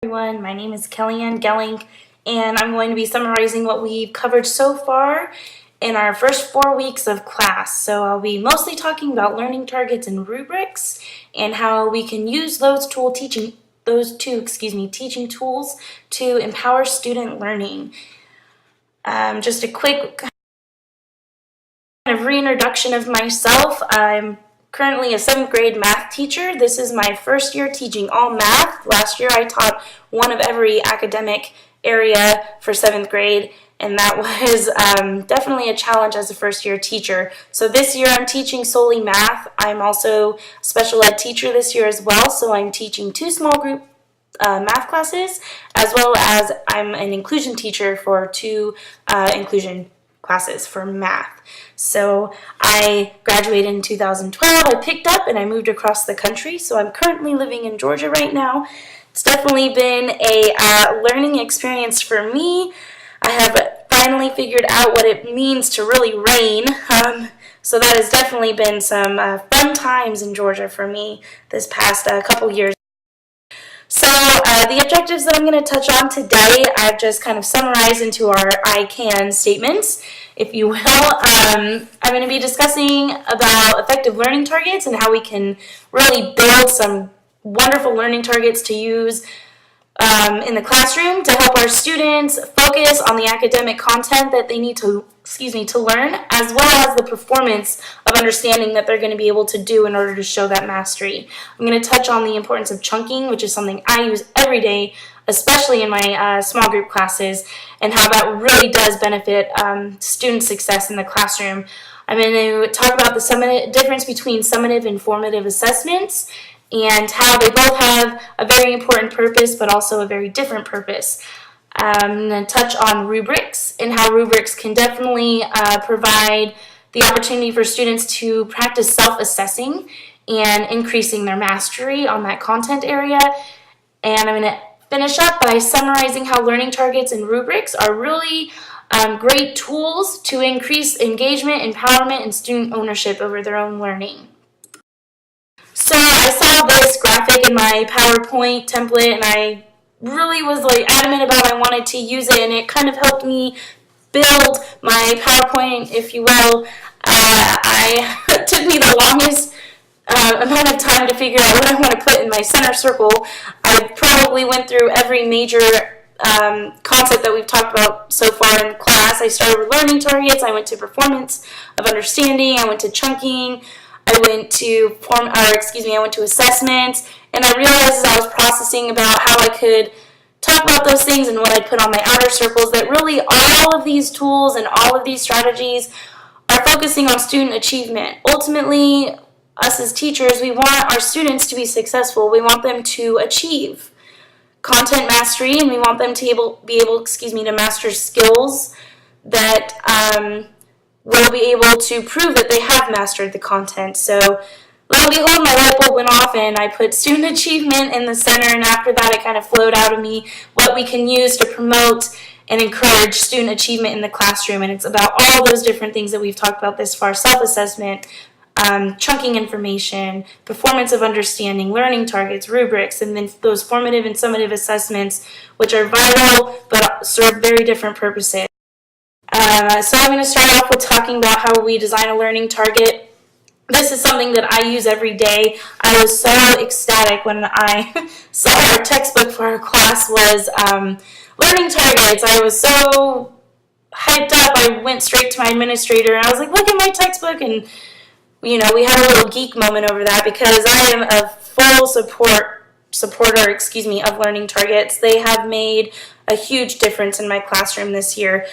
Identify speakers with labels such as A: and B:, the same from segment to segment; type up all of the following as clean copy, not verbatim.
A: Everyone, my name is Kellyanne Gelling, and I'm going to be summarizing what we've covered so far in our first 4 weeks of class. So I'll be mostly talking about learning targets and rubrics and how we can use those two teaching tools to empower student learning. Just a quick kind of reintroduction of myself. I'm currently a 7th grade math teacher. This is my first year teaching all math. Last year I taught one of every academic area for 7th grade, and that was definitely a challenge as a first year teacher. So this year I'm teaching solely math. I'm also a special ed teacher this year as well, so I'm teaching 2 small group math classes, as well as I'm an inclusion teacher for 2 inclusion classes for math. So I graduated in 2012. I picked up and I moved across the country. So I'm currently living in Georgia right now. It's definitely been a learning experience for me. I have finally figured out what it means to really reign. So that has definitely been some fun times in Georgia for me this past couple years. So the objectives that I'm going to touch on today, I've just kind of summarized into our I can statements, if you will. I'm going to be discussing about effective learning targets and how we can really build some wonderful learning targets to use in the classroom to help our students focus on the academic content that they need to learn, as well as the performance of understanding that they're going to be able to do in order to show that mastery. I'm going to touch on the importance of chunking, which is something I use every day, especially in my small group classes, and how that really does benefit student success in the classroom. I'm going to talk about the difference between summative and formative assessments, and how they both have a very important purpose, but also a very different purpose. I'm going to touch on rubrics and how rubrics can definitely provide the opportunity for students to practice self-assessing and increasing their mastery on that content area. And I'm going to finish up by summarizing how learning targets and rubrics are really great tools to increase engagement, empowerment, and student ownership over their own learning. So I saw this graphic in my PowerPoint template, and I really was adamant about I wanted to use it, and it kind of helped me build my PowerPoint, if you will. It took me the longest amount of time to figure out what I want to put in my center circle. I probably went through every major concept that we've talked about so far in class. I started with learning targets, I went to performance of understanding, I went to chunking, I went to assessments, and I realized as I was processing about how I could talk about those things and what I'd put on my outer circles, that really all of these tools and all of these strategies are focusing on student achievement. Ultimately, us as teachers, we want our students to be successful. We want them to achieve content mastery, and we want them to be able to master skills that will be able to prove that they have mastered the content. So, lo and behold, my light bulb went off and I put student achievement in the center, and after that it kind of flowed out of me what we can use to promote and encourage student achievement in the classroom. And it's about all those different things that we've talked about this far: self-assessment, chunking information, performance of understanding, learning targets, rubrics, and then those formative and summative assessments, which are vital but serve very different purposes. So I'm going to start off with talking about how we design a learning target. This is something that I use every day. I was so ecstatic when I saw our textbook for our class was learning targets. I was so hyped up. I went straight to my administrator and I was like, look at my textbook. And, we had a little geek moment over that, because I am a full supporter of learning targets. They have made a huge difference in my classroom this year.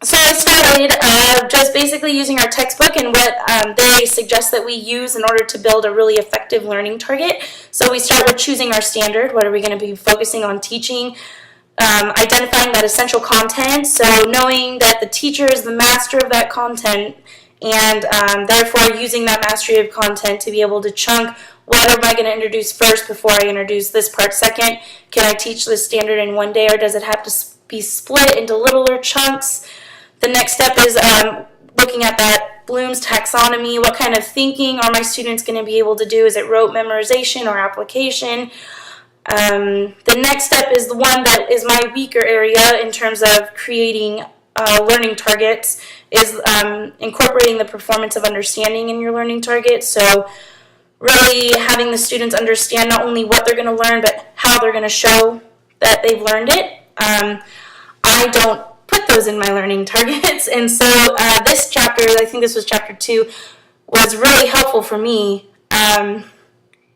A: So I started just basically using our textbook and what they suggest that we use in order to build a really effective learning target. So we start with choosing our standard. What are we going to be focusing on teaching? Identifying that essential content, so knowing that the teacher is the master of that content, and therefore using that mastery of content to be able to chunk. What am I going to introduce first before I introduce this part second? Can I teach this standard in one day, or does it have to be split into littler chunks? The next step is looking at that Bloom's taxonomy. What kind of thinking are my students going to be able to do? Is it rote memorization or application? The next step is the one that is my weaker area in terms of creating learning targets, is incorporating the performance of understanding in your learning targets. So really having the students understand not only what they're going to learn, but how they're going to show that they've learned it. I don't put those in my learning targets, and so this chapter, I think this was chapter 2, was really helpful for me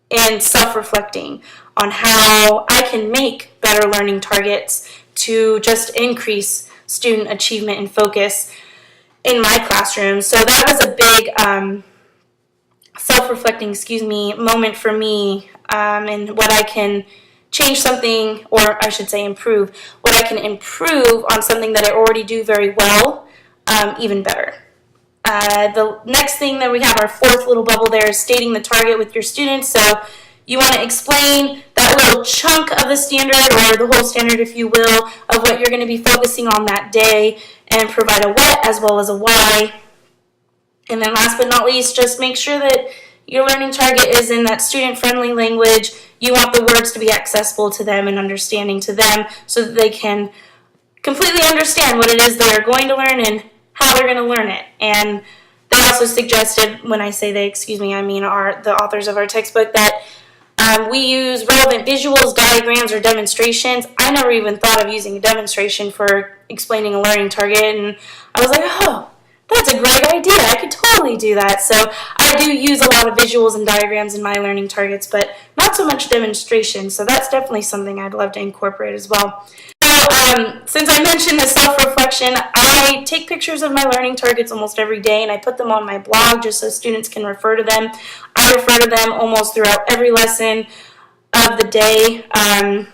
A: in self-reflecting on how I can make better learning targets to just increase student achievement and focus in my classroom. So that was a big self-reflecting, moment for me, and what I can change something, or I should say improve, what I can improve on something that I already do very well, even better. The next thing that we have, our fourth little bubble there, is stating the target with your students. So you want to explain that little chunk of the standard, or the whole standard if you will, of what you're going to be focusing on that day, and provide a what as well as a why. And then last but not least, just make sure that your learning target is in that student-friendly language. You want the words to be accessible to them and understanding to them so that they can completely understand what it is they're going to learn and how they're going to learn it. And they also suggested, when I say they, I mean the authors of our textbook, that we use relevant visuals, diagrams, or demonstrations. I never even thought of using a demonstration for explaining a learning target, and I was like, oh, that's a great idea. I could totally do that. So I do use a lot of visuals and diagrams in my learning targets, but not so much demonstrations. So that's definitely something I'd love to incorporate as well. So since I mentioned the self-reflection, I take pictures of my learning targets almost every day, and I put them on my blog just so students can refer to them. I refer to them almost throughout every lesson of the day. On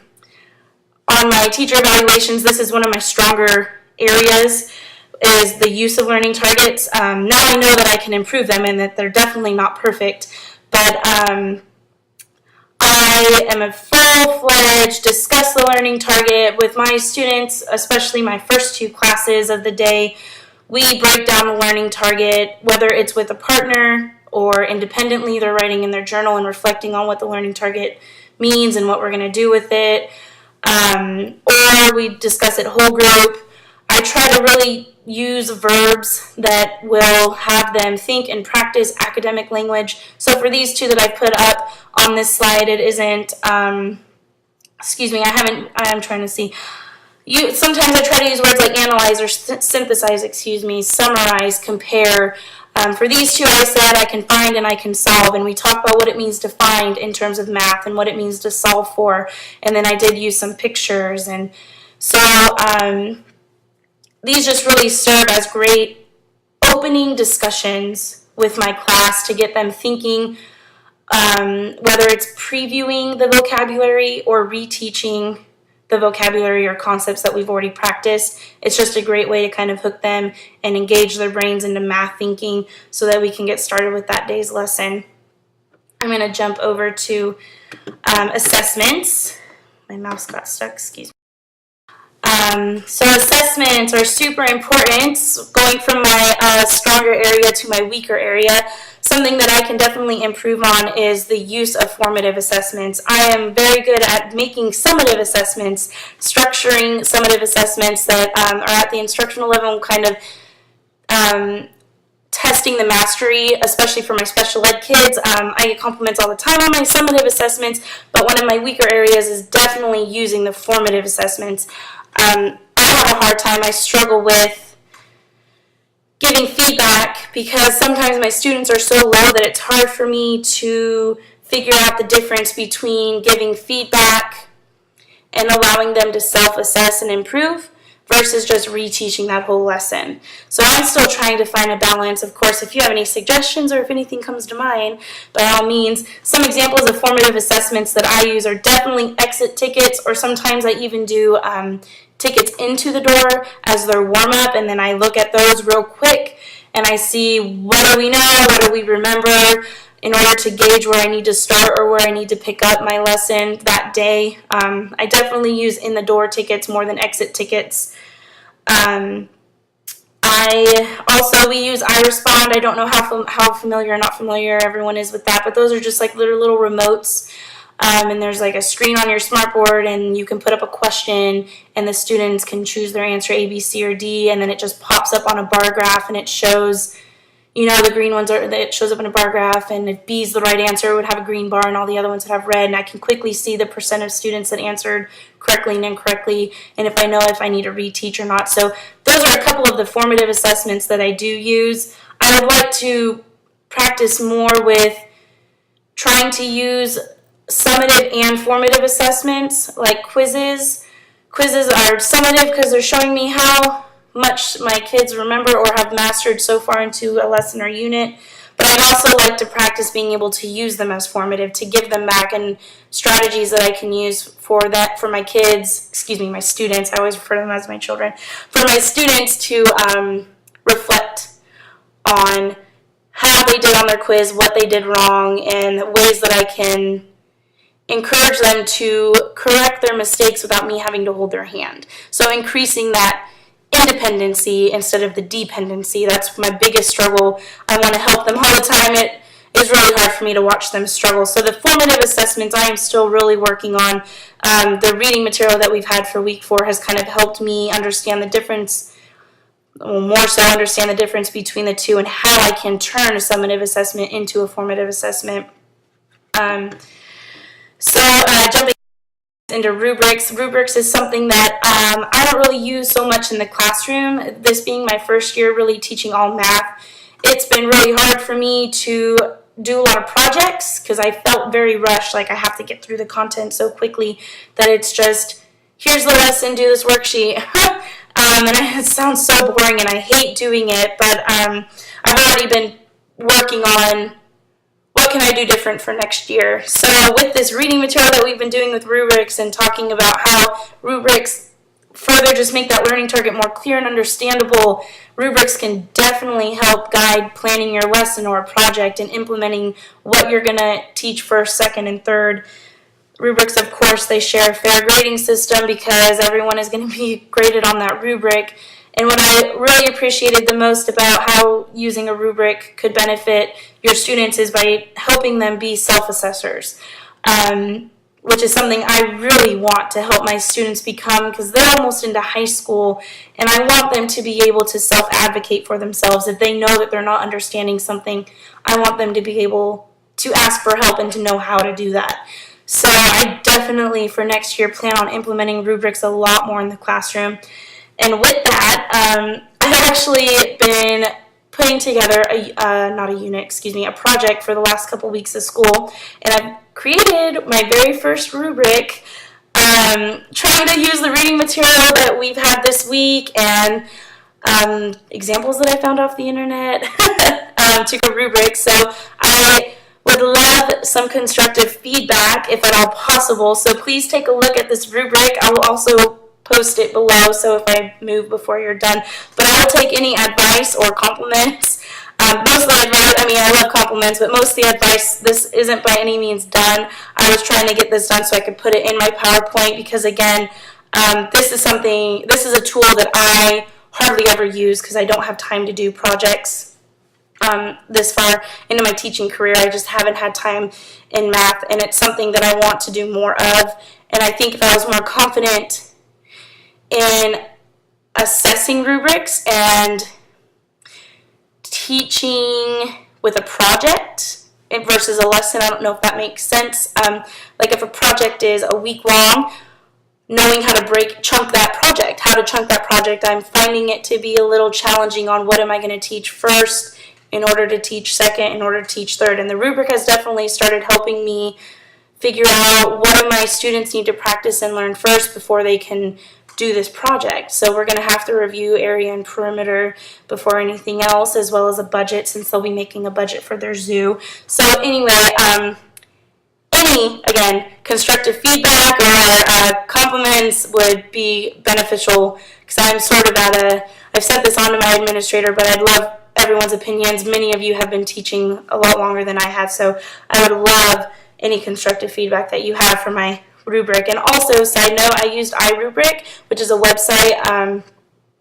A: my teacher evaluations, this is one of my stronger areas, is the use of learning targets. Now I know that I can improve them and that they're definitely not perfect, but I am a full-fledged discuss the learning target with my students, especially my first 2 classes of the day. We break down the learning target, whether it's with a partner or independently. They're writing in their journal and reflecting on what the learning target means and what we're going to do with it. Or we discuss it whole group. I try to really use verbs that will have them think and practice academic language. So for these 2 that I put up on this slide, it isn't, I'm trying to see. Sometimes I try to use words like analyze or synthesize, summarize, compare. For these 2, I said I can find and I can solve, and we talk about what it means to find in terms of math and what it means to solve for, and then I did use some pictures. And so these just really serve as great opening discussions with my class to get them thinking, whether it's previewing the vocabulary or reteaching the vocabulary or concepts that we've already practiced. It's just a great way to kind of hook them and engage their brains into math thinking so that we can get started with that day's lesson. I'm going to jump over to assessments. My mouse got stuck, excuse me. So assessments are super important, going from my stronger area to my weaker area. Something that I can definitely improve on is the use of formative assessments. I am very good at making summative assessments, structuring summative assessments that are at the instructional level, kind of testing the mastery, especially for my special ed kids. I get compliments all the time on my summative assessments, but one of my weaker areas is definitely using the formative assessments. I have a hard time. I struggle with giving feedback because sometimes my students are so low that it's hard for me to figure out the difference between giving feedback and allowing them to self-assess and improve versus just reteaching that whole lesson. So I'm still trying to find a balance. Of course, if you have any suggestions or if anything comes to mind, by all means. Some examples of formative assessments that I use are definitely exit tickets, or sometimes I even do tickets into the door as their warm-up, and then I look at those real quick and I see what do we know, what do we remember, in order to gauge where I need to start or where I need to pick up my lesson that day. I definitely use in-the-door tickets more than exit tickets. We use iRespond. I don't know how familiar or not familiar everyone is with that, but those are just like little remotes and there's like a screen on your smartboard, and you can put up a question, and the students can choose their answer A, B, C, or D, and then it just pops up on a bar graph, and it shows, the green ones it shows up in a bar graph, and if B is the right answer, it would have a green bar, and all the other ones would have red, and I can quickly see the percent of students that answered correctly and incorrectly, and if I know if I need to reteach or not. So those are a couple of the formative assessments that I do use. I would like to practice more with trying to use summative and formative assessments, like quizzes. Quizzes are summative because they're showing me how much my kids remember or have mastered so far into a lesson or unit. But I'd also like to practice being able to use them as formative, to give them back, and strategies that I can use for my kids, my students, I always refer to them as my children, for my students to reflect on how they did on their quiz, what they did wrong, and ways that I can encourage them to correct their mistakes without me having to hold their hand. So increasing that independency instead of the dependency. That's my biggest struggle. I want to help them all the time. It is really hard for me to watch them struggle. So the formative assessments I am still really working on. The reading material that we've had for week 4 has kind of helped me understand the difference, more so understand the difference between the two and how I can turn a summative assessment into a formative assessment. Jumping into rubrics. Rubrics is something that I don't really use so much in the classroom. This being my first year really teaching all math, it's been really hard for me to do a lot of projects because I felt very rushed, like I have to get through the content so quickly that it's just, here's the lesson, do this worksheet. And it sounds so boring and I hate doing it, but I've already been working on what can I do different for next year. So with this reading material that we've been doing with rubrics and talking about how rubrics further just make that learning target more clear and understandable, rubrics can definitely help guide planning your lesson or a project and implementing what you're going to teach first, second, and third. Rubrics, of course, they share a fair grading system because everyone is going to be graded on that rubric. And what I really appreciated the most about how using a rubric could benefit your students is by helping them be self-assessors, which is something I really want to help my students become because they're almost into high school, and I want them to be able to self-advocate for themselves. If they know that they're not understanding something, I want them to be able to ask for help and to know how to do that. So I definitely, for next year, plan on implementing rubrics a lot more in the classroom. And with that, I've actually been putting together a project for the last couple weeks of school, and I've created my very first rubric, trying to use the reading material that we've had this week and examples that I found off the internet to a rubric. So I would love some constructive feedback if at all possible. So please take a look at this rubric. I will also post it below, so if I move before you're done. But I will take any advice or compliments. Most of the advice, I love compliments, but most of the advice, this isn't by any means done. I was trying to get this done so I could put it in my PowerPoint because, again, this is a tool that I hardly ever use because I don't have time to do projects this far into my teaching career. I just haven't had time in math, and it's something that I want to do more of. And I think if I was more confident in assessing rubrics and teaching with a project versus a lesson, I don't know if that makes sense. Like if a project is a week long, knowing how to chunk that project, I'm finding it to be a little challenging on what am I going to teach first in order to teach second, in order to teach third. And the rubric has definitely started helping me figure out what do my students need to practice and learn first before they can do this project. So we're going to have to review area and perimeter before anything else, as well as a budget, since they'll be making a budget for their zoo. So anyway, again, constructive feedback or compliments would be beneficial because I'm sort of I've sent this on to my administrator, but I'd love everyone's opinions. Many of you have been teaching a lot longer than I have, so I would love any constructive feedback that you have for my rubric. And also, side note, I used iRubric, which is a website, and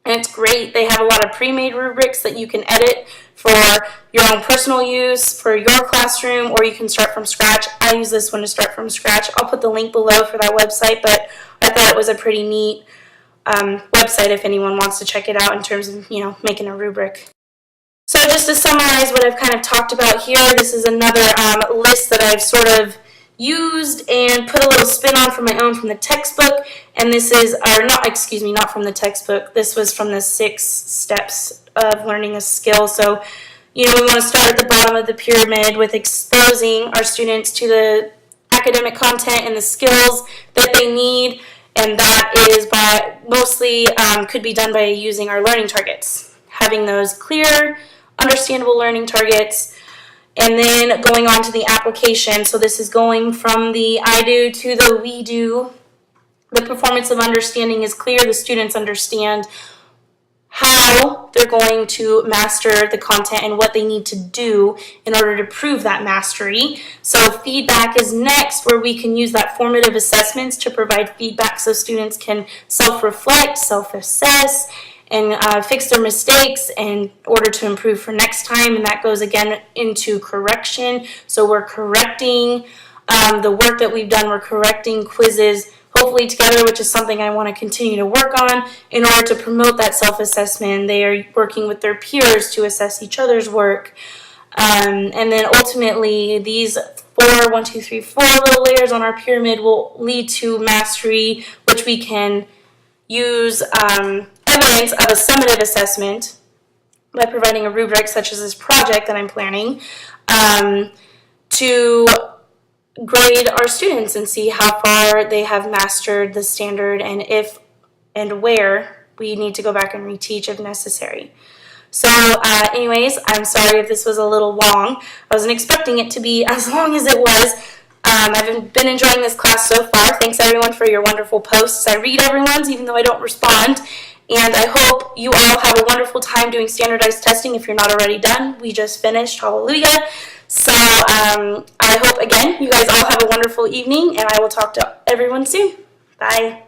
A: it's great. They have a lot of pre-made rubrics that you can edit for your own personal use, for your classroom, or you can start from scratch. I use this one to start from scratch. I'll put the link below for that website, but I thought it was a pretty neat website if anyone wants to check it out in terms of, making a rubric. So just to summarize what I've kind of talked about here, this is another list that I've sort of used and put a little spin on for my own from the textbook. And this is, not from the textbook. This was from the 6 steps of learning a skill. So, we want to start at the bottom of the pyramid with exposing our students to the academic content and the skills that they need. And that is mostly could be done by using our learning targets, having those clear, understandable learning targets, and then going on to the application. So this is going from the I do to the we do. The performance of understanding is clear. The students understand how they're going to master the content and what they need to do in order to prove that mastery. So feedback is next, where we can use that formative assessments to provide feedback so students can self-reflect, self-assess, and fix their mistakes in order to improve for next time. And that goes again into correction. So we're correcting the work that we've done. We're correcting quizzes, hopefully together, which is something I want to continue to work on in order to promote that self-assessment. They are working with their peers to assess each other's work. And then ultimately, these 4 little layers on our pyramid will lead to mastery, which we can use evidence of a summative assessment by providing a rubric such as this project that I'm planning to grade our students and see how far they have mastered the standard and if and where we need to go back and reteach if necessary. So anyways, I'm sorry if this was a little long. I wasn't expecting it to be as long as it was. I've been enjoying this class so far. Thanks everyone for your wonderful posts. I read everyone's even though I don't respond. And I hope you all have a wonderful time doing standardized testing if you're not already done. We just finished. Hallelujah. So I hope, again, you guys all have a wonderful evening, and I will talk to everyone soon. Bye.